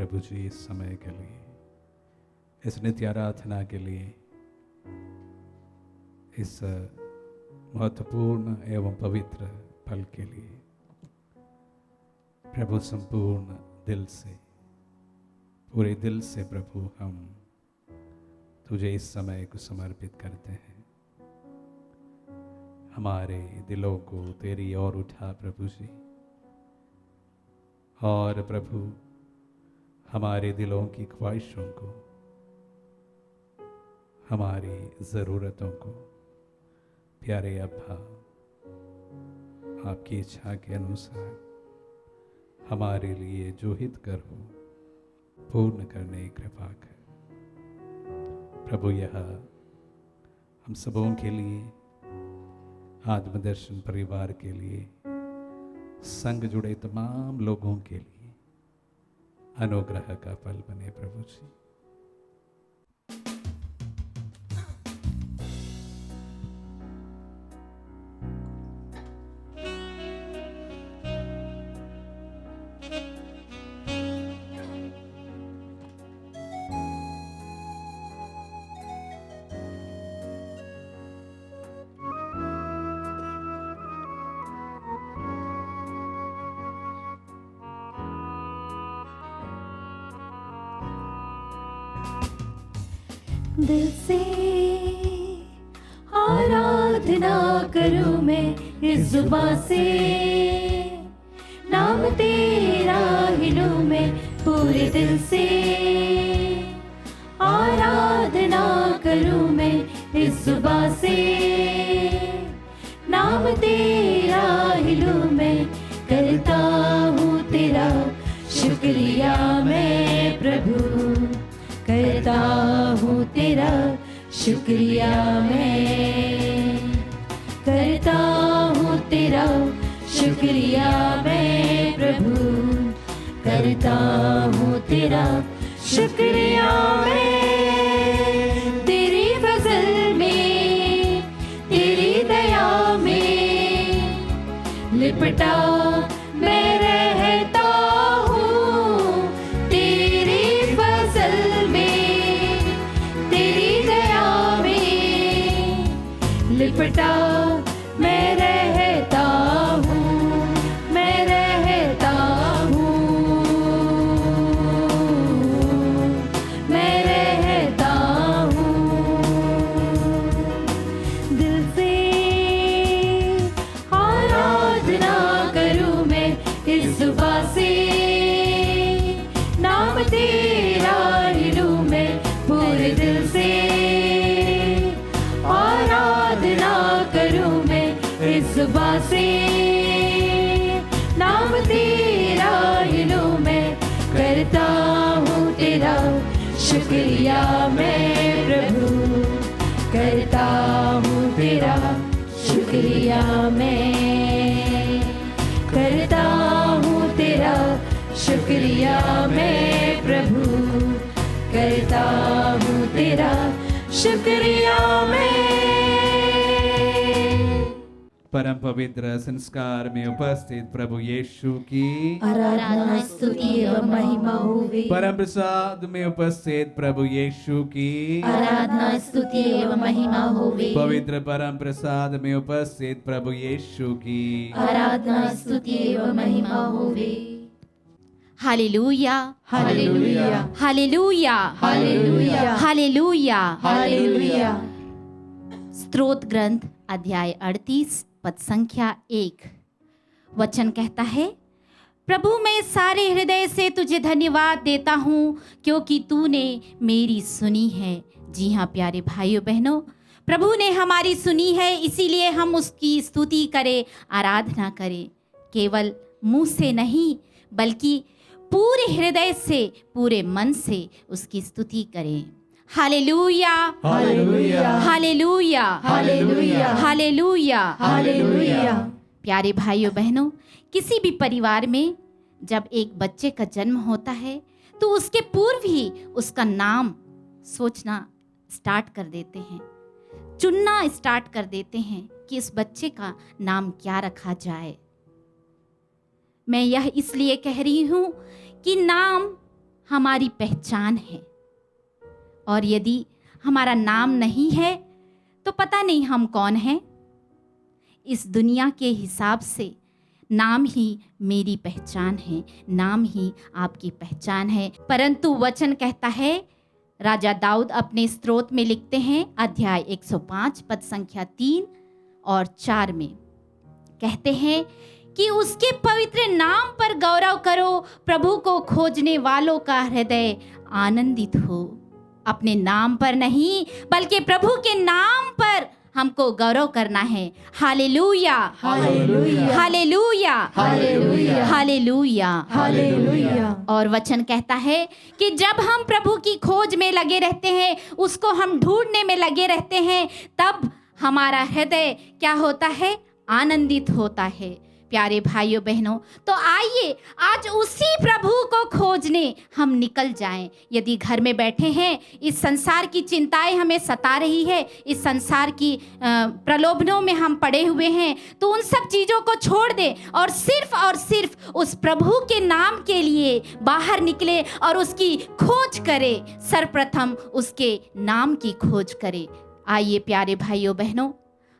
प्रभु जी इस समय के लिए, इस नित्य आराधना के लिए, इस महत्वपूर्ण एवं पवित्र पल के लिए। प्रभु संपूर्ण दिल से, पूरे दिल से प्रभु हम तुझे इस समय को समर्पित करते हैं। हमारे दिलों को तेरी ओर उठा प्रभु जी, और प्रभु हमारे दिलों की ख्वाहिशों को, हमारी ज़रूरतों को प्यारे अब्बा आपकी इच्छा के अनुसार हमारे लिए जो हितकर हो पूर्ण करने की कृपा कर प्रभु। यह हम सबों के लिए, आत्मदर्शन परिवार के लिए, संग जुड़े तमाम लोगों के लिए अनुग्रह का पल बने प्रभु जी। दिल से आराधना करूं मैं इस जुबां से, नाम तेरा ही लूं मैं पूरे दिल से। आराधना करूं मैं इस जुबां से, नाम तेरा ही लूं मैं। करता हूँ तेरा शुक्रिया मैं प्रभु, करता हूँ तेरा शुक्रिया मैं, करता हूँ तेरा शुक्रिया मैं प्रभु, करता हूँ तेरा शुक्रिया मैं। तेरी फजल में, तेरी दया में लिपटा मैं रहता हूँ। तेरी फजल में, तेरी दया में लिपटा मैं रहता हूँ, मैं रहता हूँ, मैं रहता हूँ। दिल से आराधना करूँ मैं इस जुबां से, नाम तेरा ही लूं मैं पूरे दिल से। आराधना करूँ मैं इस जुबां से, नाम तेरा ही लूं मैं। करता हूँ तेरा शुक्रिया मैं प्रभु, करता हूँ तेरा शुक्रिया मैं, करता हूँ तेरा शुक्रिया मैं प्रभु, करता हूँ तेरा शुक्रिया मैं। परम पवित्र संस्कार में उपस्थित प्रभु यीशु की आराधना स्तुति एवं महिमा होवे। परम प्रसाद में उपस्थित प्रभु यीशु की आराधना स्तुति एवं महिमा होवे। पवित्र परम प्रसाद में उपस्थित प्रभु यीशु की आराधना स्तुति एवं महिमा होवे। Hallelujah, hallelujah, hallelujah, hallelujah, hallelujah. Hallelujah. स्तोत्र ग्रंथ अध्याय 38 पद संख्या 1 वचन कहता है, प्रभु मैं सारे हृदय से तुझे धन्यवाद देता हूँ क्योंकि तूने मेरी सुनी है। जी हाँ प्यारे भाइयों बहनों, प्रभु ने हमारी सुनी है, इसीलिए हम उसकी स्तुति करें, आराधना करें। केवल मुंह से नहीं बल्कि पूरे हृदय से, पूरे मन से उसकी स्तुति करें। Hallelujah, hallelujah, hallelujah, hallelujah, hallelujah, hallelujah. प्यारे भाइयों बहनों, किसी भी परिवार में जब एक बच्चे का जन्म होता है तो उसके पूर्व ही उसका नाम सोचना स्टार्ट कर देते हैं, चुनना स्टार्ट कर देते हैं कि इस बच्चे का नाम क्या रखा जाए। मैं यह इसलिए कह रही हूँ कि नाम हमारी पहचान है, और यदि हमारा नाम नहीं है तो पता नहीं हम कौन हैं। इस दुनिया के हिसाब से नाम ही मेरी पहचान है, नाम ही आपकी पहचान है। परंतु वचन कहता है, राजा दाऊद अपने स्तोत्र में लिखते हैं, अध्याय 105 पद संख्या 3 और 4 में कहते हैं कि उसके पवित्र नाम पर गौरव करो, प्रभु को खोजने वालों का हृदय आनंदित हो। अपने नाम पर नहीं बल्कि प्रभु के नाम पर हमको गौरव करना है। Hallelujah, hallelujah, hallelujah, hallelujah, hallelujah, hallelujah. और वचन कहता है कि जब हम प्रभु की खोज में लगे रहते हैं, उसको हम ढूंढने में लगे रहते हैं, तब हमारा हृदय क्या होता है? आनंदित होता है। प्यारे भाइयों बहनों, तो आइए आज उसी प्रभु को खोजने हम निकल जाएं। यदि घर में बैठे हैं, इस संसार की चिंताएं हमें सता रही है, इस संसार की प्रलोभनों में हम पड़े हुए हैं, तो उन सब चीज़ों को छोड़ दें और सिर्फ उस प्रभु के नाम के लिए बाहर निकले और उसकी खोज करें। सर्वप्रथम उसके नाम की खोज करें। आइए प्यारे भाइयों बहनों,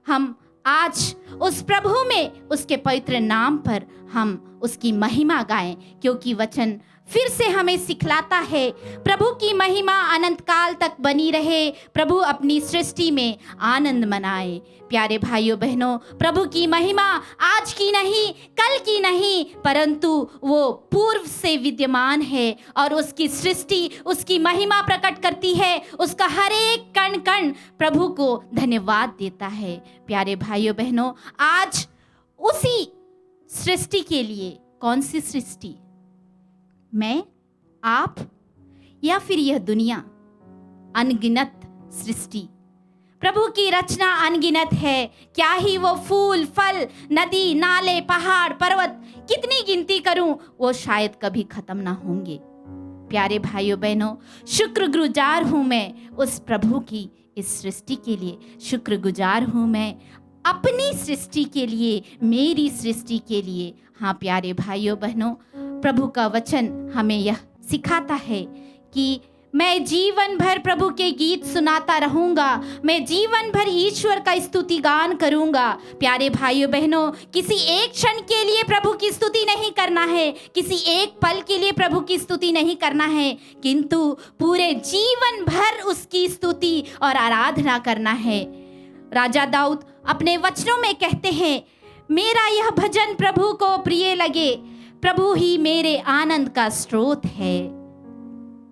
हम आज उस प्रभु में, उसके पवित्र नाम पर हम उसकी महिमा गाएं, क्योंकि वचन फिर से हमें सिखलाता है प्रभु की महिमा अनंत काल तक बनी रहे, प्रभु अपनी सृष्टि में आनंद मनाए। प्यारे भाइयों बहनों, प्रभु की महिमा आज की नहीं, कल की नहीं, परंतु वो पूर्व से विद्यमान है और उसकी सृष्टि उसकी महिमा प्रकट करती है। उसका हर एक कण कण प्रभु को धन्यवाद देता है। प्यारे भाइयों बहनों, आज उसी सृष्टि के लिए, कौन सी सृष्टि? मैं, आप, या फिर यह दुनिया? अनगिनत सृष्टि, प्रभु की रचना अनगिनत है। क्या ही वो फूल, फल, नदी, नाले, पहाड़, पर्वत, कितनी गिनती करूं, वो शायद कभी खत्म ना होंगे। प्यारे भाइयों बहनों, शुक्रगुजार हूं मैं उस प्रभु की इस सृष्टि के लिए। शुक्रगुजार हूं मैं अपनी सृष्टि के लिए, मेरी सृष्टि के लिए। हाँ प्यारे भाइयों बहनों, प्रभु का वचन हमें यह सिखाता है कि मैं जीवन भर प्रभु के गीत सुनाता रहूंगा, मैं जीवन भर ईश्वर का स्तुति गान करूंगा। प्यारे भाइयों बहनों, किसी एक क्षण के लिए प्रभु की स्तुति नहीं करना है, किसी एक पल के लिए प्रभु की स्तुति नहीं करना है, किंतु पूरे जीवन भर उसकी स्तुति और आराधना करना है। राजा दाऊद अपने वचनों में कहते हैं, मेरा यह भजन प्रभु को प्रिय लगे, प्रभु ही मेरे आनंद का स्रोत है।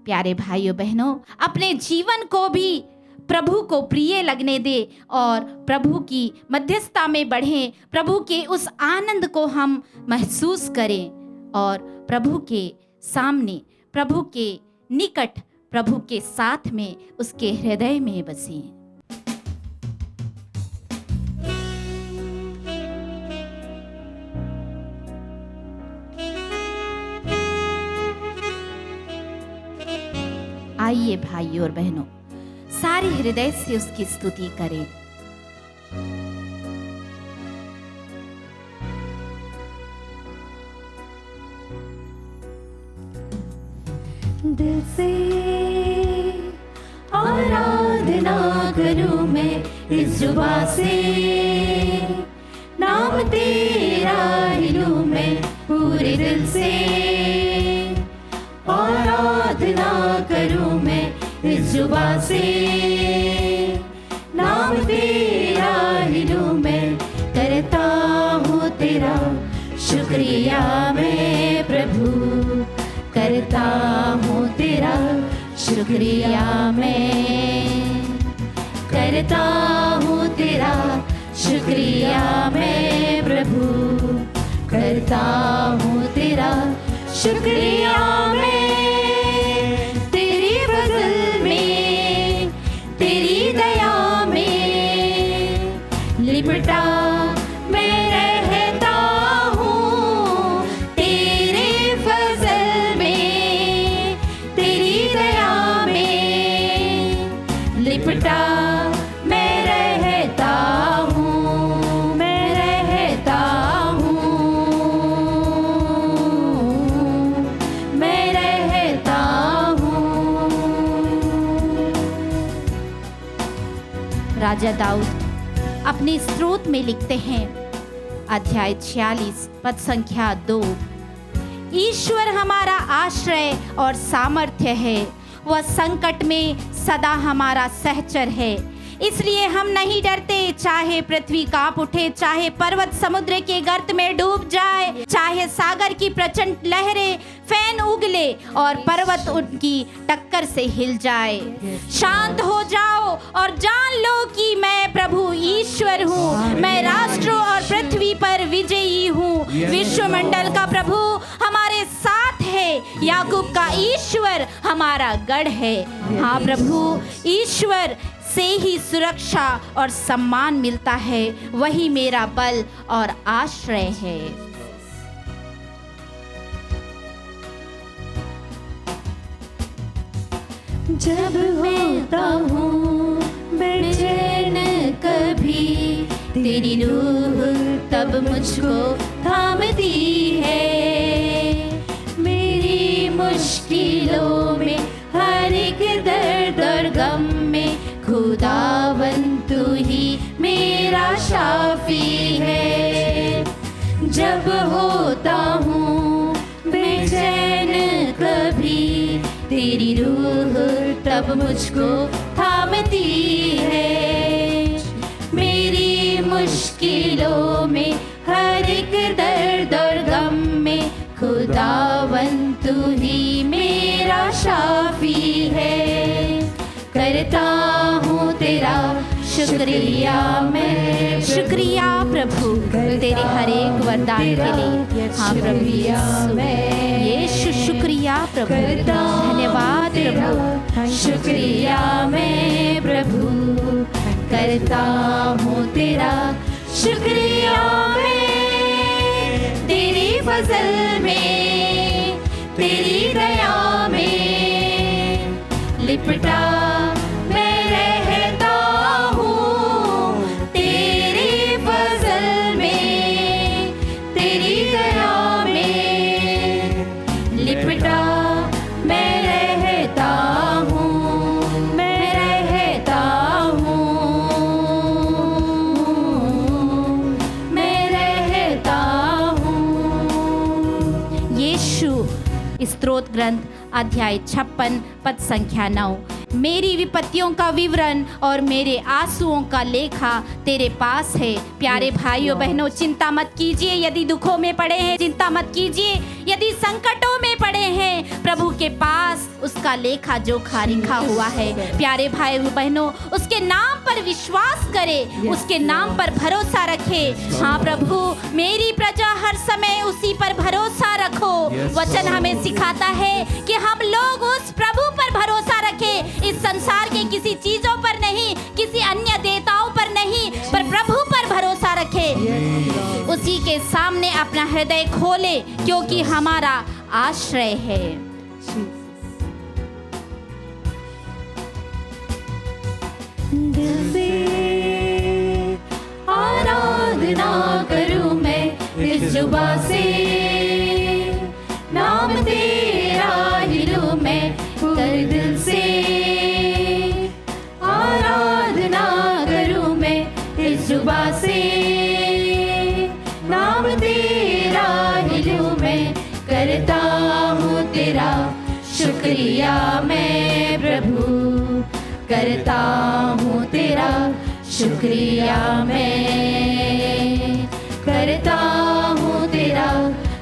प्यारे भाइयों बहनों, अपने जीवन को भी प्रभु को प्रिय लगने दे और प्रभु की मध्यस्थता में बढ़ें, प्रभु के उस आनंद को हम महसूस करें और प्रभु के सामने, प्रभु के निकट, प्रभु के साथ में, उसके हृदय में बसें। आइए भाइयों और बहनों, सारे हृदय से उसकी स्तुति करें। दिल से आराधना करूं मैं इस जुबां से, नाम तेरा ही लूं मैं पूरे दिल से। आराधना करूं मैं इस जुबां से, नाम तेरा ही लूं मैं। करता हूँ तेरा शुक्रिया मैं प्रभु, करता हूँ तेरा शुक्रिया मैं, करता हूँ तेरा शुक्रिया मैं प्रभु, करता हूँ तेरा शुक्रिया मैं। तेरी फजल में, तेरी दया में लिपटा मैं रहता हूँ। तेरे फजल में, तेरी दया में लिपटा मैं रहता हूँ, मैं रहता हूँ, मैं राजा दाऊद अपने स्तोत्र में लिखते हैं, अध्याय 46 पद संख्या 2, ईश्वर हमारा आश्रय और सामर्थ्य है, वह संकट में सदा हमारा सहचर है, इसलिए हम नहीं डरते। चाहे पृथ्वी कांप उठे, चाहे पर्वत समुद्र के गर्त में डूब जाए, चाहे सागर की प्रचंड लहरें फैन उगले और पर्वत उनकी टक्कर से हिल जाए। शांत हो जाओ और जान लो कि मैं प्रभु ईश्वर हूँ। मैं राष्ट्रों और पृथ्वी पर विजयी हूँ। विश्वमंडल का प्रभु हमारे साथ है, याकूब का ईश्वर हमारा गढ़ है। हाँ प्रभु ईश्वर से ही सुरक्षा और सम्मान मिलता है, वही मेरा बल और आश्रय है। जब होता हूँ बेचैन कभी, तेरी रूह तब मुझको थामती है। मेरी मुश्किलों में हर एक दर्द और गम में खुदावन तू ही मेरा शाफी है। जब होता हूँ बेचैन कभी, तेरी रूह तब मुझको थामती है। मेरी मुश्किलों में हर एक दर्द और गम में खुदावन तू ही मेरा शाफी है। करता हूँ तेरा शुक्रिया मैं, शुक्रिया प्रभु तेरे हर एक वरदान के लिए। हाँ प्रभु यीशु शुक्रिया प्रभु, धन्यवाद प्रभु। शुक्रिया मैं प्रभु करता हूँ तेरा शुक्रिया मैं। तेरी फजल में तेरी दया में लिपटा मैं रहता हूँ। तेरी फजल में तेरी दया में लिपटा मैं रहता हूँ। मैं रहता हूँ, मैं रहता हूँ। यीशु स्तोत्र ग्रंथ अध्याय 56 पद संख्या 9, मेरी विपत्तियों का विवरण और मेरे आंसुओं का लेखा तेरे पास है। प्यारे भाइयों बहनों, चिंता मत कीजिए यदि दुखों में पड़े हैं, चिंता मत कीजिए यदि संकटों में पड़े हैं। प्रभु के पास उसका लेखा जोखा लिखा हुआ है। प्यारे भाइयों बहनों, उसके नाम पर विश्वास करें, उसके नाम पर भरोसा रखें। हाँ प्रभु, मेरी प्रजा हर समय उसी पर भरोसा रखो। वचन हमें सिखाता है कि हम लोग उस प्रभु पर भरोसा रखें, इस संसार के किसी चीजों पर नहीं, किसी अन्य देवताओं पर नहीं, पर प्रभु पर भरोसा रखें। उसी के सामने अपना हृदय खोले, क्योंकि हमारा आश्रय है। दिल से आराधना करूं मैं इस जुबां से, नाम तेरा ही लूं मैं कर दिल से। आराधना करूं मैं इस जुबां से, नाम तेरा ही लूं मैं करता हूँ तेरा शुक्रिया मैं प्रभु करता हूँ तेरा शुक्रिया मैं करता हूँ तेरा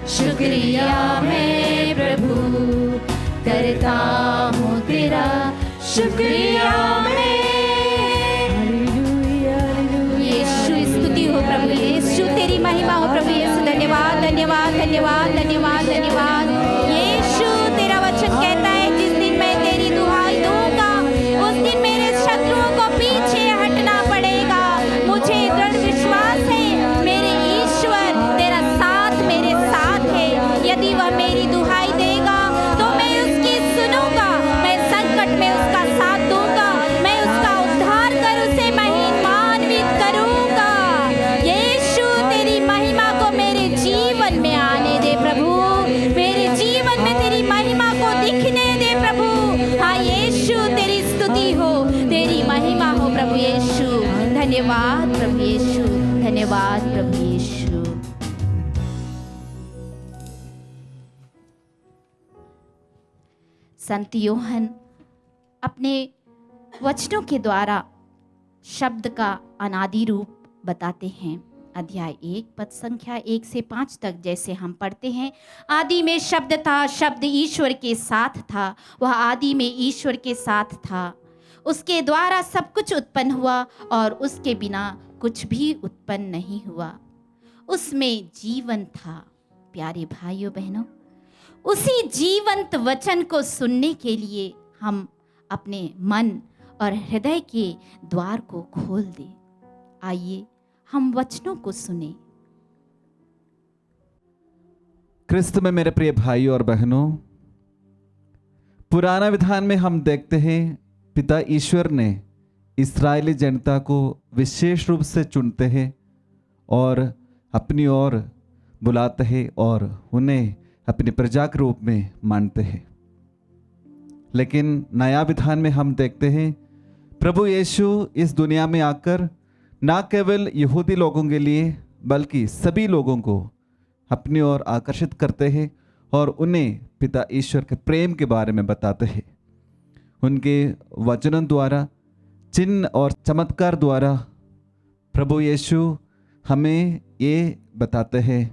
शुक्रिया मैं प्रभु करता हूँ तेरा शुक्रिया मैं। यीशु स्तुति हो प्रभु, यीशु तेरी महिमा हो प्रभु यीशु। धन्यवाद धन्यवाद धन्यवाद धन्यवाद धन्यवाद। यीशु तेरा वचन कहता है, जिस दिन मैं तेरी दुहाई दूंगा उस दिन मेरे शत्रुओं को पीछे हटना पड़ेगा। मुझे दृढ़ विश्वास है मेरे ईश्वर तेरा साथ मेरे साथ है। यदि वह मेरी दुहाई देगा तो मैं उसकी सुनूंगा, मैं संकट में उसका साथ दूंगा, मैं उसका उद्धार कर उसे महिमान्वित करूंगा। यीशु तेरी महिमा को मेरे जीवन में आने दे प्रभु, मेरे धन्यवाद प्रभु यीशु, धन्यवाद प्रभु यीशु। संत यूहन्ना अपने वचनों के द्वारा शब्द का अनादि रूप बताते हैं। अध्याय 1 पद संख्या 1 से 5 तक जैसे हम पढ़ते हैं, आदि में शब्द था, शब्द ईश्वर के साथ था, वह आदि में ईश्वर के साथ था। उसके द्वारा सब कुछ उत्पन्न हुआ और उसके बिना कुछ भी उत्पन्न नहीं हुआ। उसमें जीवन था। प्यारे भाइयों बहनों, उसी जीवंत वचन को सुनने के लिए हम अपने मन और हृदय के द्वार को खोल दें। आइए हम वचनों को सुने। क्रिस्त में मेरे प्रिय भाइयों और बहनों, पुराना विधान में हम देखते हैं पिता ईश्वर ने इस्राएली जनता को विशेष रूप से चुनते हैं और अपनी ओर बुलाते हैं और उन्हें अपनी प्रजा के रूप में मानते हैं। लेकिन नया विधान में हम देखते हैं प्रभु यीशु इस दुनिया में आकर ना केवल यहूदी लोगों के लिए बल्कि सभी लोगों को अपनी ओर आकर्षित करते हैं और उन्हें पिता ईश्वर के प्रेम के बारे में बताते हैं। उनके वचनों द्वारा, चिन्ह और चमत्कार द्वारा प्रभु यीशु हमें ये बताते हैं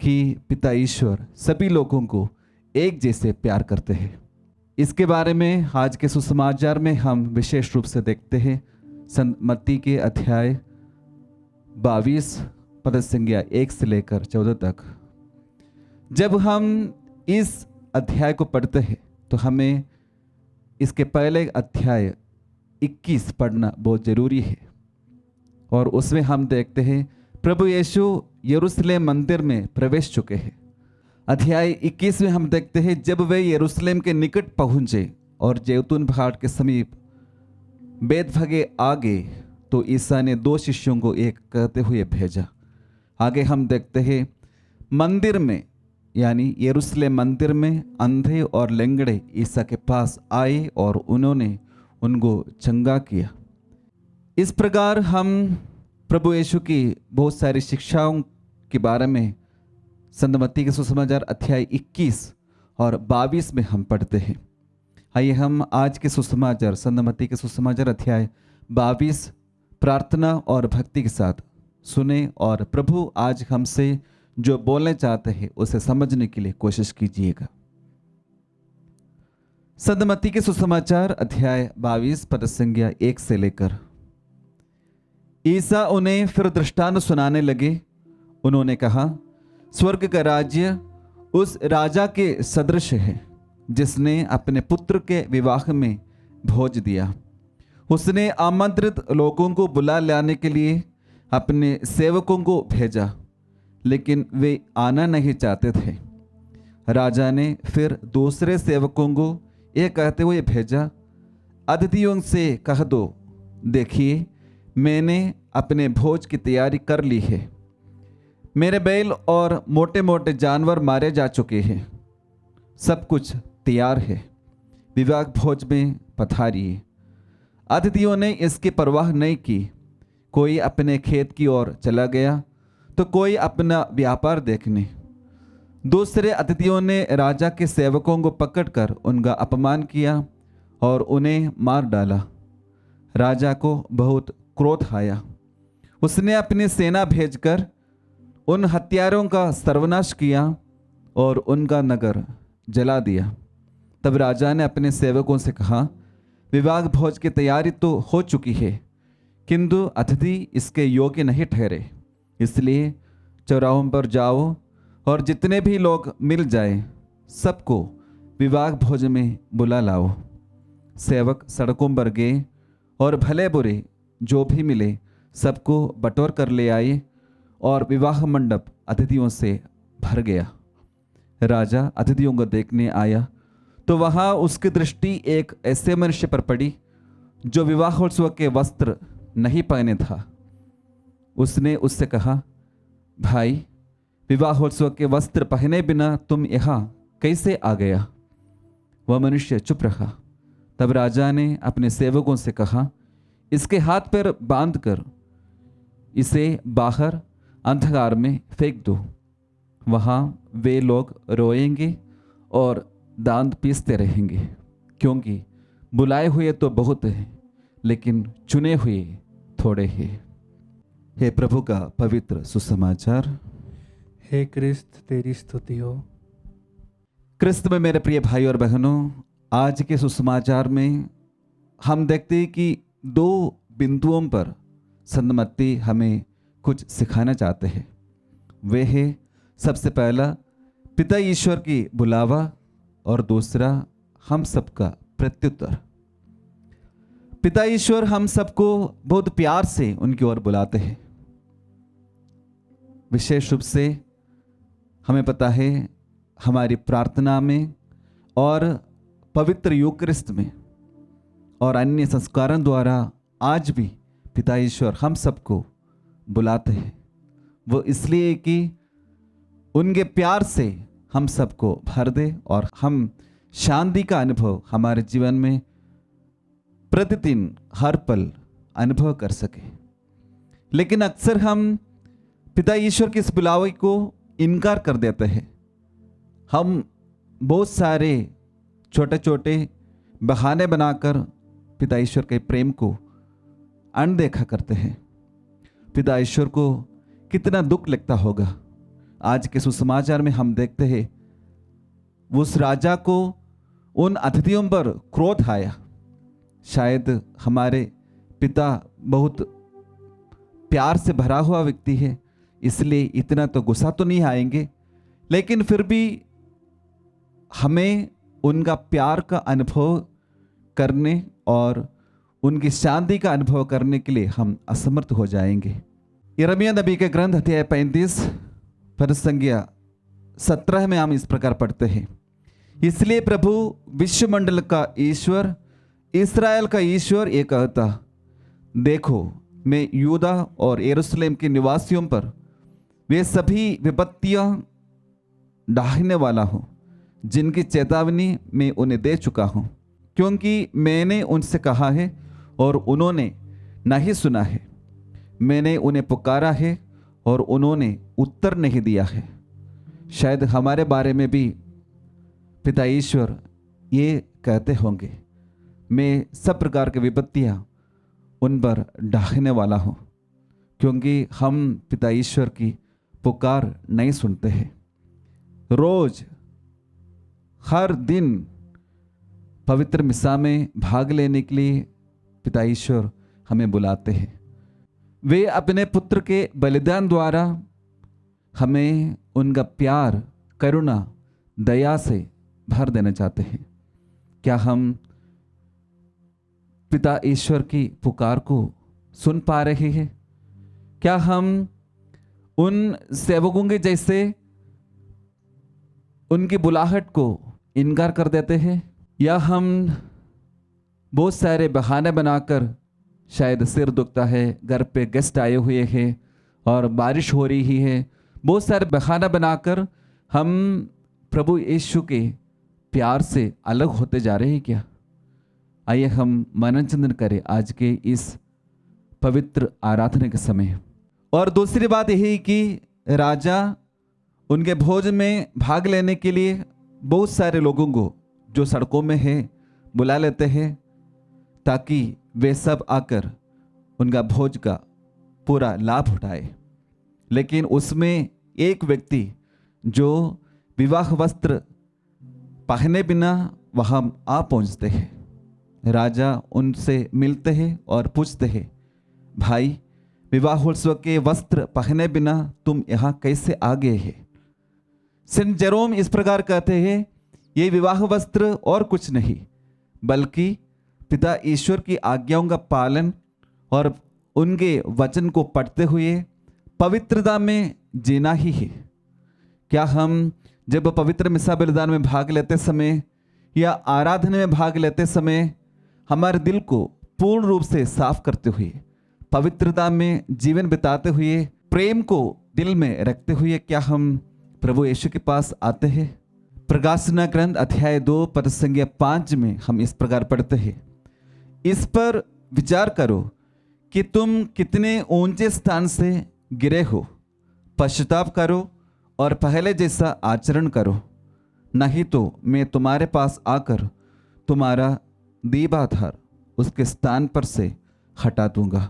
कि पिता ईश्वर सभी लोगों को एक जैसे प्यार करते हैं। इसके बारे में आज के सुसमाचार में हम विशेष रूप से देखते हैं संत मत्ती के अध्याय 22 पद संख्या 1 से लेकर 14 तक। जब हम इस अध्याय को पढ़ते हैं तो हमें इसके पहले अध्याय 21 पढ़ना बहुत ज़रूरी है। और उसमें हम देखते हैं प्रभु यीशु यरूशलेम मंदिर में प्रवेश चुके हैं। अध्याय 21 में हम देखते हैं जब वे यरूशलेम के निकट पहुंचे और जैतून पहाड़ के समीप बेतफगे आगे, तो ईसा ने 2 शिष्यों को एक कहते हुए भेजा। आगे हम देखते हैं मंदिर में यानी यरूशलेम मंदिर में अंधे और लंगड़े ईसा के पास आए और उन्होंने उनको चंगा किया। इस प्रकार हम प्रभु यीशु की बहुत सारी शिक्षाओं के बारे में संत मत्ती के सुसमाचार अध्याय 21 और 22 में हम पढ़ते हैं। आइए हम आज के सुसमाचार संत मत्ती के सुसमाचार अध्याय 22 प्रार्थना और भक्ति के साथ सुने और प्रभु आज हमसे जो बोलने चाहते हैं उसे समझने के लिए कोशिश कीजिएगा। संत मत्ती के सुसमाचार अध्याय 22 पद संख्या 1 से लेकर। ईसा उन्हें फिर दृष्टांत सुनाने लगे। उन्होंने कहा, स्वर्ग का राज्य उस राजा के सदृश है जिसने अपने पुत्र के विवाह में भोज दिया। उसने आमंत्रित लोगों को बुला लाने के लिए अपने सेवकों को भेजा, लेकिन वे आना नहीं चाहते थे। राजा ने फिर दूसरे सेवकों को यह कहते हुए भेजा, अतिथियों से कह दो, देखिए मैंने अपने भोज की तैयारी कर ली है। मेरे बैल और मोटे मोटे जानवर मारे जा चुके हैं, सब कुछ तैयार है, विवाह भोज में पधारिए। अतिथियों ने इसकी परवाह नहीं की। कोई अपने खेत की ओर चला गया तो कोई अपना व्यापार देखने। दूसरे अतिथियों ने राजा के सेवकों को पकड़कर उनका अपमान किया और उन्हें मार डाला। राजा को बहुत क्रोध आया। उसने अपनी सेना भेजकर उन हत्यारों का सर्वनाश किया और उनका नगर जला दिया। तब राजा ने अपने सेवकों से कहा, विवाह भोज की तैयारी तो हो चुकी है, किंतु अतिथि इसके योग्य नहीं ठहरे। इसलिए चौराहों पर जाओ और जितने भी लोग मिल जाए सबको विवाह भोज में बुला लाओ। सेवक सड़कों पर गए और भले बुरे जो भी मिले सबको बटोर कर ले आए और विवाह मंडप अतिथियों से भर गया। राजा अतिथियों को देखने आया तो वहाँ उसकी दृष्टि एक ऐसे मनुष्य पर पड़ी जो विवाहोत्सव के वस्त्र नहीं पहने था। उसने उससे कहा, भाई, विवाहोत्सव के वस्त्र पहने बिना तुम यहाँ कैसे आ गया? वह मनुष्य चुप रहा। तब राजा ने अपने सेवकों से कहा, इसके हाथ पैर बांध कर इसे बाहर अंधकार में फेंक दो। वहाँ वे लोग रोएंगे और दांत पीसते रहेंगे, क्योंकि बुलाए हुए तो बहुत हैं, लेकिन चुने हुए थोड़े हैं। हे प्रभु का पवित्र सुसमाचार। हे क्रिस्त तेरी स्तुति हो। क्रिस्त में मेरे प्रिय भाई और बहनों, आज के सुसमाचार में हम देखते हैं कि दो बिंदुओं पर संत मत्ती हमें कुछ सिखाना चाहते हैं। वे है सबसे पहला पिता ईश्वर की बुलावा और दूसरा हम सबका प्रत्युत्तर। पिता ईश्वर हम सबको बहुत प्यार से उनकी ओर बुलाते हैं। विशेष रूप से हमें पता है हमारी प्रार्थना में और पवित्र यूकरिस्ट में और अन्य संस्कारों द्वारा आज भी पिता ईश्वर हम सबको बुलाते हैं। वो इसलिए कि उनके प्यार से हम सबको भर दे और हम शांति का अनुभव हमारे जीवन में प्रतिदिन हर पल अनुभव कर सके। लेकिन अक्सर हम पिता ईश्वर के इस बुलावे को इनकार कर देते हैं। हम बहुत सारे छोटे छोटे बहाने बनाकर पिता ईश्वर के प्रेम को अनदेखा करते हैं। पिता ईश्वर को कितना दुख लगता होगा। आज के सुसमाचार में हम देखते हैं उस राजा को उन अतिथियों पर क्रोध आया। शायद हमारे पिता बहुत प्यार से भरा हुआ व्यक्ति है, इसलिए इतना तो गुस्सा तो नहीं आएंगे, लेकिन फिर भी हमें उनका प्यार का अनुभव करने और उनकी शांति का अनुभव करने के लिए हम असमर्थ हो जाएंगे। यिर्मयाह नबी के ग्रंथ अध्याय 35 पद संख्या 17 में हम इस प्रकार पढ़ते हैं, इसलिए प्रभु विश्वमंडल का ईश्वर, इस्राएल का ईश्वर ये कहता, देखो मैं यूदा और यरूशलेम के निवासियों पर वे सभी विपत्तियां ढाने वाला हूं जिनकी चेतावनी मैं उन्हें दे चुका हूं, क्योंकि मैंने उनसे कहा है और उन्होंने नहीं सुना है। मैंने उन्हें पुकारा है और उन्होंने उत्तर नहीं दिया है। शायद हमारे बारे में भी पिता ईश्वर ये कहते होंगे, मैं सब प्रकार की विपत्तियां उन पर ढाने वाला हूं, क्योंकि हम पिता ईश्वर की पुकार नहीं सुनते हैं। रोज हर दिन पवित्र मिसा में भाग लेने के लिए पिता ईश्वर हमें बुलाते हैं। वे अपने पुत्र के बलिदान द्वारा हमें उनका प्यार, करुणा, दया से भर देना चाहते हैं। क्या हम पिता ईश्वर की पुकार को सुन पा रहे हैं? क्या हम उन सेवकों के जैसे उनकी बुलाहट को इनकार कर देते हैं, या हम बहुत सारे बहाने बनाकर, शायद सिर दुखता है, घर पे गेस्ट आए हुए हैं और बारिश हो रही है, बहुत सारे बहाना बनाकर हम प्रभु यीशु के प्यार से अलग होते जा रहे हैं क्या? आइए हम मननचिंतन करें आज के इस पवित्र आराधना के समय। और दूसरी बात यही है कि राजा उनके भोज में भाग लेने के लिए बहुत सारे लोगों को जो सड़कों में है बुला लेते हैं, ताकि वे सब आकर उनका भोज का पूरा लाभ उठाए। लेकिन उसमें एक व्यक्ति जो विवाह वस्त्र पहने बिना वहाँ आ पहुँचते हैं। राजा उनसे मिलते हैं और पूछते हैं, भाई विवाहोत्सव के वस्त्र पहने बिना तुम यहाँ कैसे आ गए हैं? सेंट जेरोम इस प्रकार कहते हैं, ये विवाह वस्त्र और कुछ नहीं बल्कि पिता ईश्वर की आज्ञाओं का पालन और उनके वचन को पढ़ते हुए पवित्रता में जीना ही है। क्या हम जब पवित्र मिसा बलिदान में भाग लेते समय या आराधना में भाग लेते समय हमारे दिल को पूर्ण रूप से साफ करते हुए, पवित्रता में जीवन बिताते हुए, प्रेम को दिल में रखते हुए क्या हम प्रभु यीशु के पास आते हैं? प्रकाशना ग्रंथ अध्याय 2 पद संख्या 5 में हम इस प्रकार पढ़ते हैं, इस पर विचार करो कि तुम कितने ऊंचे स्थान से गिरे हो। पश्चाताप करो और पहले जैसा आचरण करो, नहीं तो मैं तुम्हारे पास आकर तुम्हारा दीवाधार उसके स्थान पर से हटा दूंगा।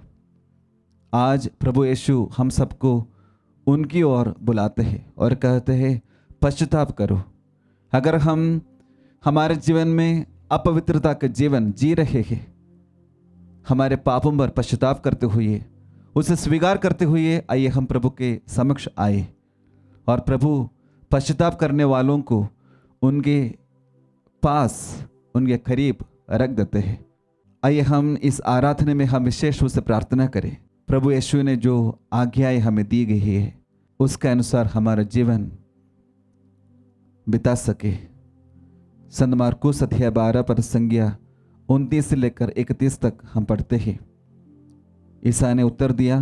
आज प्रभु यीशु हम सबको उनकी ओर बुलाते हैं और कहते हैं पश्चाताप करो। अगर हम हमारे जीवन में अपवित्रता का जीवन जी रहे हैं, हमारे पापों पर पश्चाताप करते हुए, उसे स्वीकार करते हुए आइए हम प्रभु के समक्ष आए और प्रभु पश्चाताप करने वालों को उनके पास, उनके करीब रख देते हैं। आइए हम इस आराधना में हम विशेष रूप से प्रार्थना करें, प्रभु यीशु ने जो आज्ञाएं हमें दी गई है उसके अनुसार हमारा जीवन बिता सके। संत मार्कुस अध्याय 12 पर संज्ञा 29 से लेकर 31 तक हम पढ़ते हैं। ईसा ने उत्तर दिया,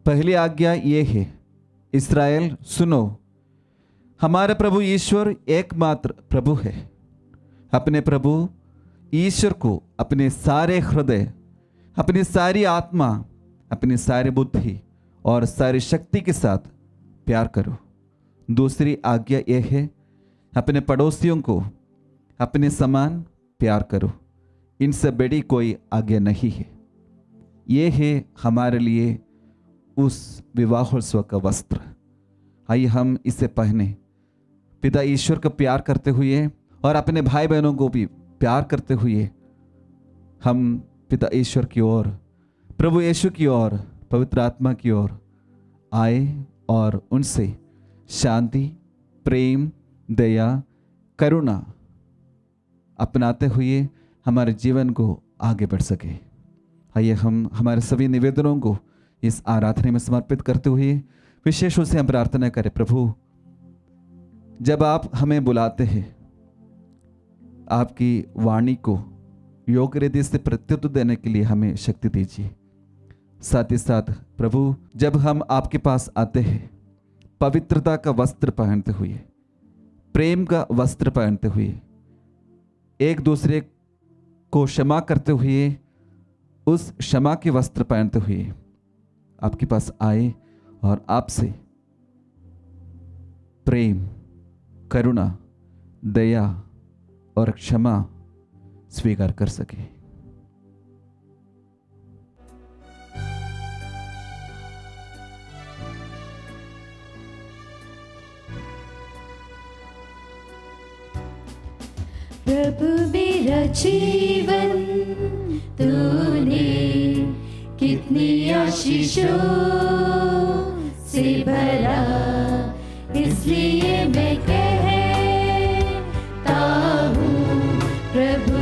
पहली आज्ञा ये है, इस्राएल सुनो, हमारा प्रभु ईश्वर एकमात्र प्रभु है। अपने प्रभु ईश्वर को अपने सारे हृदय, अपनी सारी आत्मा, अपनी सारी बुद्धि और सारी शक्ति के साथ प्यार करो। दूसरी आज्ञा यह है, अपने पड़ोसियों को अपने समान प्यार करो। इनसे बड़ी कोई आज्ञा नहीं है। ये है हमारे लिए उस विवाहोत्सव का वस्त्र। आइए हम इसे पहने, पिता ईश्वर को प्यार करते हुए और अपने भाई बहनों को भी प्यार करते हुए हम पिता ईश्वर की ओर, प्रभु यीशु की ओर, पवित्र आत्मा की ओर आए और उनसे शांति, प्रेम, दया, करुणा अपनाते हुए हमारे जीवन को आगे बढ़ सके। आइए हम हमारे सभी निवेदनों को इस आराधना में समर्पित करते हुए विशेष रूप से हम प्रार्थना करें, प्रभु जब आप हमें बुलाते हैं, आपकी वाणी को योग्य रीति से प्रत्युत्तर देने के लिए हमें शक्ति दीजिए। साथ ही साथ प्रभु जब हम आपके पास आते हैं, पवित्रता का वस्त्र पहनते हुए, प्रेम का वस्त्र पहनते हुए, एक दूसरे को क्षमा करते हुए, उस क्षमा के वस्त्र पहनते हुए आपके पास आए और आपसे प्रेम, करुणा, दया और क्षमा स्वीकार कर सके। प्रभु मेरा जीवन तूने कितनी आशीषों से भरा, इसलिए मैं कहता हूँ प्रभु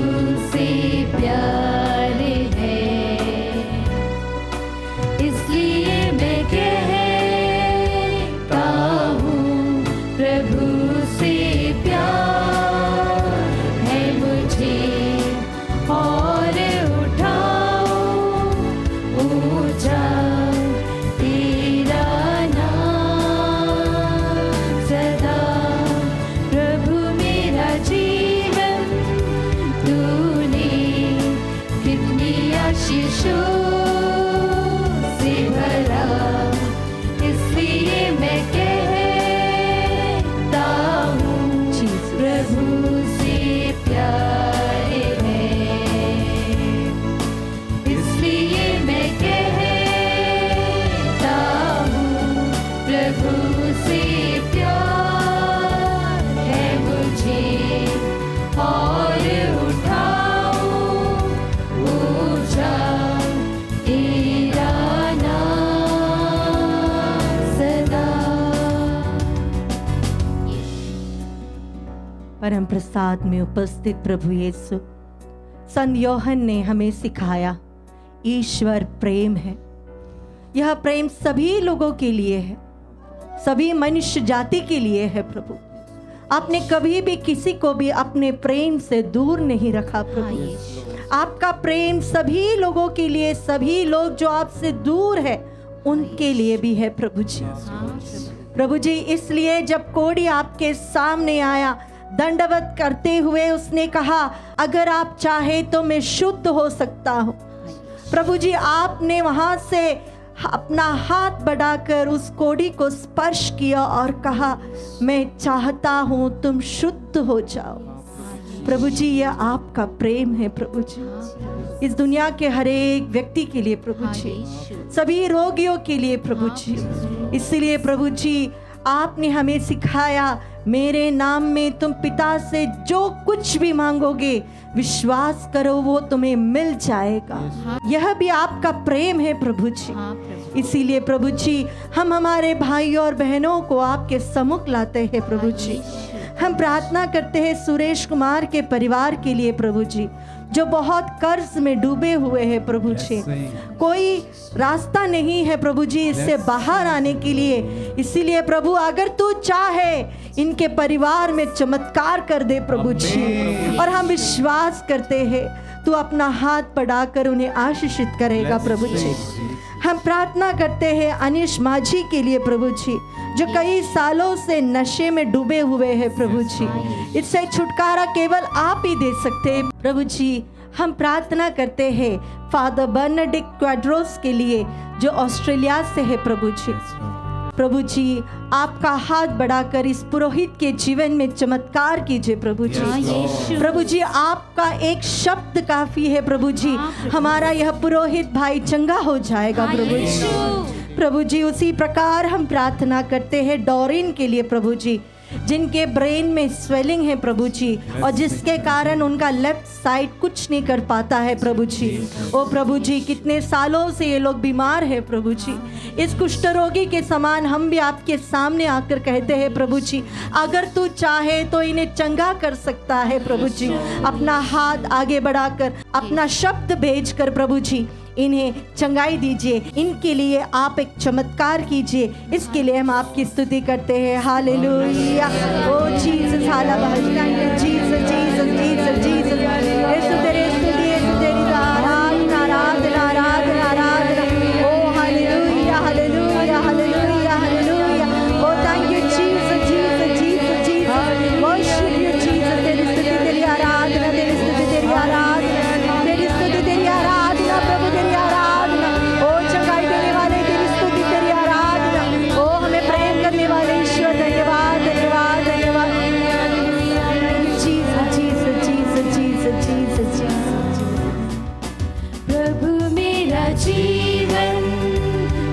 से प्यार है। इसलिए मैं कहता हूँ प्रभु से प्यार है मुझे, और उठाओ ऊंचा तेरा नाम सदा। प्रभु मेरा जीवन तूने कितनी आशीषों से भरा, इसलिए मैं कहता हूँ प्रभु से प्यार है। इसलिए मैं कहता हूँ प्रभु से प्यार है मुझे, और उठाओ ऊंचा तेरा नाम सदा। परम प्रसाद में उपस्थित प्रभु यीशु, संत योहन ने हमें सिखाया ईश्वर प्रेम है। यह प्रेम सभी लोगों के लिए है, सभी मनुष्य जाति के लिए है। प्रभु आपने कभी भी किसी को भी अपने प्रेम से दूर नहीं रखा। प्रभु आपका प्रेम सभी लोगों के लिए, सभी लोग जो आपसे दूर है उनके लिए भी है। प्रभु जी, प्रभु जी, इसलिए जब कोढ़ी आपके सामने आया दंडवत करते हुए उसने कहा, अगर आप चाहे तो मैं शुद्ध हो सकता हूँ। प्रभु जी आपने वहां से अपना हाथ बढ़ाकर उस कोढ़ी को स्पर्श किया और कहा, मैं चाहता हूं तुम शुद्ध हो जाओ। प्रभु जी यह आपका प्रेम है प्रभु जी, इस दुनिया के हर एक व्यक्ति के लिए प्रभु जी, सभी रोगियों के लिए प्रभु जी। इसलिए प्रभु जी आपने हमें सिखाया, मेरे नाम में तुम पिता से जो कुछ भी मांगोगे विश्वास करो वो तुम्हें मिल जाएगा। यह भी आपका प्रेम है प्रभु जी। इसीलिए प्रभु जी हम हमारे भाइयों और बहनों को आपके सम्मुख लाते हैं प्रभु जी। हम प्रार्थना करते हैं सुरेश कुमार के परिवार के लिए प्रभु जी, जो बहुत कर्ज में डूबे हुए हैं प्रभु जी। कोई रास्ता नहीं है प्रभु जी इससे बाहर आने के लिए। इसीलिए प्रभु अगर तू चाहे इनके परिवार में चमत्कार कर दे प्रभु जी, और हम विश्वास करते हैं तू अपना हाथ बढ़ाकर उन्हें आशीषित करेगा प्रभु जी। हम प्रार्थना करते हैं अनिश माझी के लिए प्रभु जी, जो कई सालों से नशे में डूबे हुए हैं प्रभु जी। इससे छुटकारा केवल आप ही दे सकते हैं प्रभु जी। हम प्रार्थना करते हैं फादर बर्नाडिक्ट क्वाड्रोस के लिए, जो ऑस्ट्रेलिया से है प्रभु जी। प्रभु जी आपका हाथ बढ़ाकर इस पुरोहित के जीवन में चमत्कार कीजिए प्रभु जी। प्रभु जी आपका एक शब्द काफी है प्रभु जी, हमारा यह पुरोहित भाई चंगा हो जाएगा प्रभु जी। प्रभु जी उसी प्रकार हम प्रार्थना करते हैं डोरिन के लिए प्रभु जी, जिनके ब्रेन में स्वेलिंग है प्रभु जी, और जिसके कारण उनका लेफ्ट साइड कुछ नहीं कर पाता है प्रभु जी। ओ प्रभु जी कितने सालों से ये लोग बीमार है प्रभु जी। इस कुष्ठ रोगी के समान हम भी आपके सामने आकर कहते हैं प्रभु जी, अगर तू चाहे तो इन्हें चंगा कर सकता है प्रभु जी। अपना हाथ आगे बढ़ाकर अपना शब्द भेजकर प्रभु जी इन्हें चंगाई दीजिए, इनके लिए आप एक चमत्कार कीजिए। इसके लिए हम आपकी स्तुति करते हैं। हालेलुया। ओ Jesus, hallelujah, Jesus Jesus Jesus Jesus. यीशु तेरी स्तुति, यीशु तेरी आराधना आराधना आराधना आराधना। ओ hallelujah hallelujah hallelujah hallelujah. O thank you Jesus Jesus Jesus Jesus. Worship you Jesus. तेरी स्तुति तेरी आराधना, तेरी स्तुति तेरी आराधना, तेरी स्तुति तेरी आराधना प्रभु, तेरी आराधना। ओ चंगाई देने वाले तेरी स्तुति तेरी आराधना। ओ हमें प्रेम करने वाले ईश्वर धन्यवाद धन्यवाद धन्यवाद। Jesus Jesus Jesus Jesus Jesus Jesus. प्रभु मेरा जीवन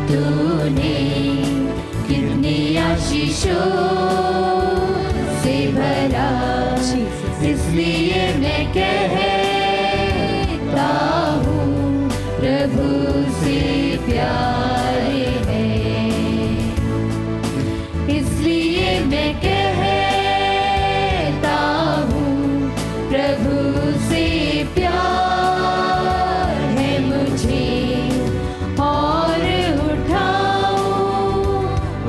तूने कितनी आशीषों से भरा, इसलिए मैं कहता हूँ प्रभु से प्यारे है, इसलिए मैं कहता हूँ प्रभु से प्यार है मुझे, और उठाओ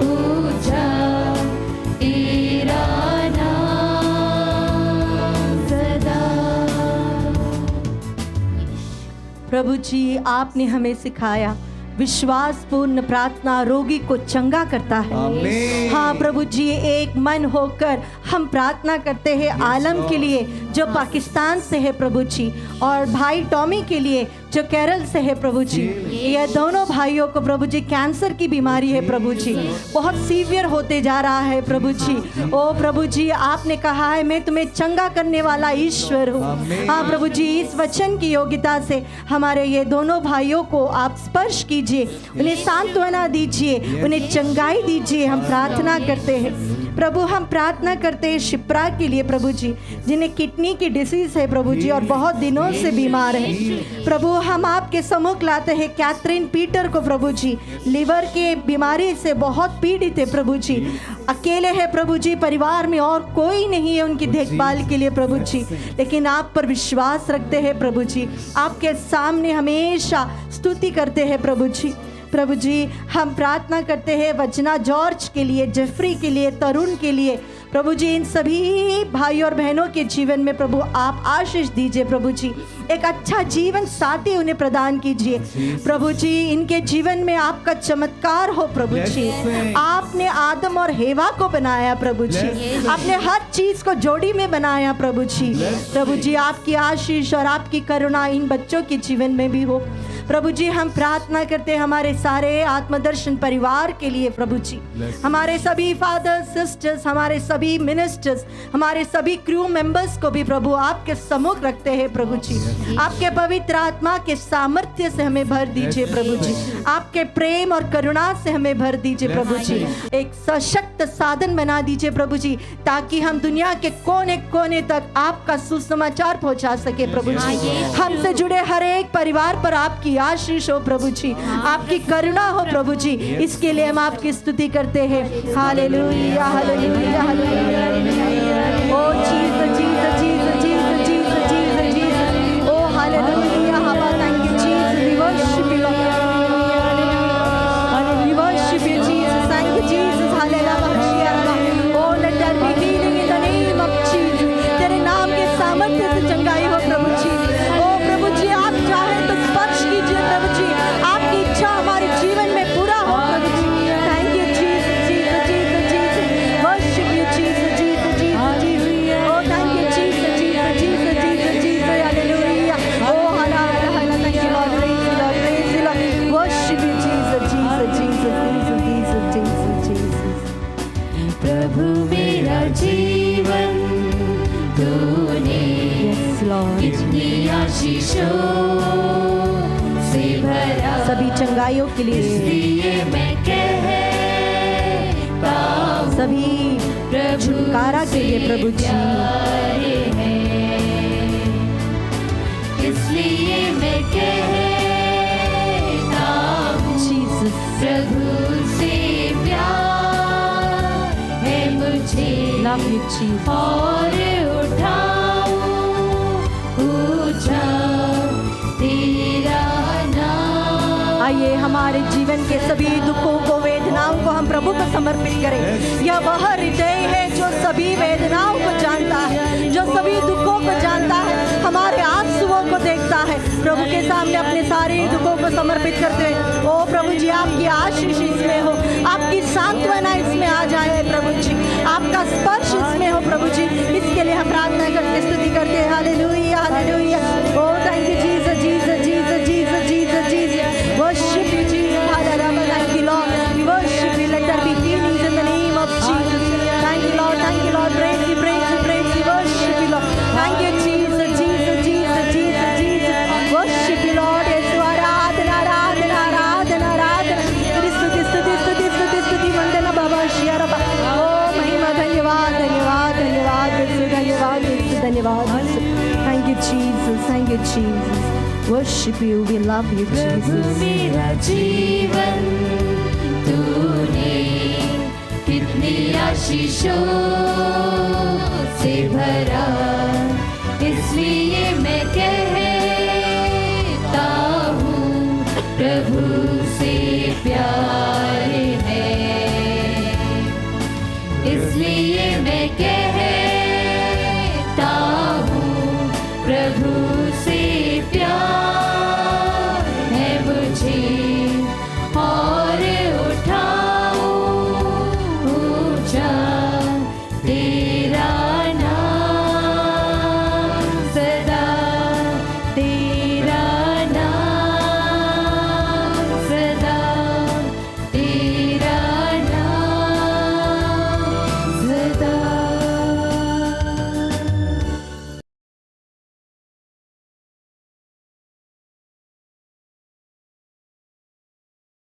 ऊंचा तेरा नाम सदा। प्रभु जी आपने हमें सिखाया विश्वास पूर्ण प्रार्थना रोगी को चंगा करता है। हाँ प्रभु जी एक मन होकर हम प्रार्थना करते हैं आलम के लिए जो पाकिस्तान से है प्रभु जी, और भाई टॉमी के लिए जो केरल से है प्रभु जी। ये दोनों भाइयों को प्रभु जी कैंसर की बीमारी है प्रभु जी, बहुत सीवियर होते जा रहा है प्रभु जी। ओ प्रभु जी आपने कहा है मैं तुम्हें चंगा करने वाला ईश्वर हूँ। हाँ प्रभु जी इस वचन की योग्यता से हमारे ये दोनों भाइयों को आप स्पर्श कीजिए, उन्हें सांत्वना दीजिए, उन्हें चंगाई दीजिए। हम प्रार्थना करते हैं प्रभु, हम प्रार्थना करते हैं शिप्रा के लिए प्रभु जी, जिन्हें किडनी की डिसीज है प्रभु जी और बहुत दिनों से बीमार है प्रभु। हम आपके सम्मुख लाते हैं कैथरीन पीटर को प्रभु जी, लिवर के बीमारी से बहुत पीड़ित है प्रभु जी, अकेले है प्रभु जी, परिवार में और कोई नहीं है उनकी देखभाल के लिए प्रभु जी, लेकिन आप पर विश्वास रखते हैं प्रभु जी, आपके सामने हमेशा स्तुति करते हैं प्रभु जी। प्रभु जी हम प्रार्थना करते हैं वचना जॉर्ज के लिए, जेफरी के लिए, तरुण के लिए प्रभु जी, इन सभी भाई और बहनों के जीवन में प्रभु आप आशीष दीजिए प्रभु जी, एक अच्छा जीवन साथी उन्हें प्रदान कीजिए प्रभु जी। इनके जीवन में आपका चमत्कार हो प्रभु जी। आपने आदम और हेवा को बनाया प्रभु जी, आपने हर चीज को जोड़ी में बनाया प्रभु जी। प्रभु जी आपकी आशीष और आपकी करुणा इन बच्चों के जीवन में भी हो प्रभु जी हम प्रार्थना करते हैं हमारे सारे आत्मदर्शन परिवार के लिए प्रभु जी, हमारे सभी फादर सिस्टर्स, हमारे सभी मिनिस्टर्स, हमारे सभी क्रू मेंबर्स को भी प्रभु आपके सम्मुख रखते हैं प्रभु जी। आपके पवित्र आत्मा के सामर्थ्य से हमें भर दीजिए प्रभु जी, आपके प्रेम और करुणा से हमें भर दीजिए प्रभु जी, एक सशक्त साधन बना दीजिए प्रभु जी, ताकि हम दुनिया के कोने कोने तक आपका सुसमाचार पहुंचा सके प्रभु जी। हमसे जुड़े हर एक परिवार पर आपकी आशीष हो प्रभु जी, आपकी करुणा हो प्रभु जी, इसके लिए हम आपकी स्तुति करते हैं। Hallelujah hallelujah hallelujah. ओ Jesus Jesus Jesus Jesus Jesus Jesus Jesus. ओ हालेलुया हवा thank you Jesus, we worship you Lord, we worship you Jesus, thank you Jesus, hallelujah. ओ let there be healing in the name of Jesus. तेरे नाम के सामर्थ्य से चंगाई हो प्रभु जी। ओ प्रभु जी आप चाहे तो स्पर्श कीजिए प्रभु जी, आपकी इच्छा हमारे जीवन में पूरा हो प्रभु जी। Thank you Jesus Jesus Jesus Jesus, worship you Jesus Jesus Jesus Jesus. ओ thank you Jesus Jesus Jesus Jesus Jesus, hallelujah. ओ hallelujah, thank you Lord, praise you Lord, worship you Jesus Jesus Jesus Jesus Jesus Jesus. प्रभु मेरा जीवन तूने yes Lord, कितनी आशीषों से भरा, सभी चंगाइयों के लिए, इसलिए मैं कहता हूँ सभी छुटकारा के लिए प्रभु जी। प्यारे हैं, इसलिए मैं कहता हूँ जीसस प्रभु से प्यार है मुझे, लव यू जीसस। और उठाऊं ऊंचा तेरा नाम। आइए हमारे जीवन के सभी दुखों को, वेदनाओं को हम प्रभु को समर्पित करें। यह वह हृदय है जो सभी वेदनाओं को जानता है, जो सभी दुखों को जानता है, हमारे आंसुओं को देखता है। प्रभु के सामने अपने सारे दुखों को समर्पित करते हैं। ओ प्रभु जी आपकी आशीष इसमें हो, आपकी सांत्वना इसमें आ जाए प्रभु जी, आपका स्पर्श इसमें हो प्रभु जी। इसके लिए हम प्रार्थना करते, स्तुति करते हैं। Hallelujah hallelujah. O thank you Jesus Jesus Jesus Jesus Jesus Jesus, worship you Jesus, hallelujah, thank you Lord, we worship you, let there be healings in the name of Jesus, thank you Lord, praise you, praise you, praise you, worship you Lord, thank you Jesus, Jesus, Jesus, Jesus, Jesus, worship you Lord, yesu आराधना आराधना आराधना आराधना, स्तुति स्तुति स्तुति स्तुति स्तुति वंदना बाबा शियारबा। ओ महिमा धन्यवाद धन्यवाद धन्यवाद यीशु, धन्यवाद यीशु, धन्यवाद यीशु, thank you Jesus, thank you Jesus, worship you, we love you Jesus। मेरा जीवन तूने कितनी आशीषों से भरा, इसलिए मैं कहता हूँ प्रभु से प्यारे हैं, इसलिए मैं कहता हूँ प्रभु से प्यार है मुझे, और उठाऊं ऊंचा तेरा नाम, सदा तेरा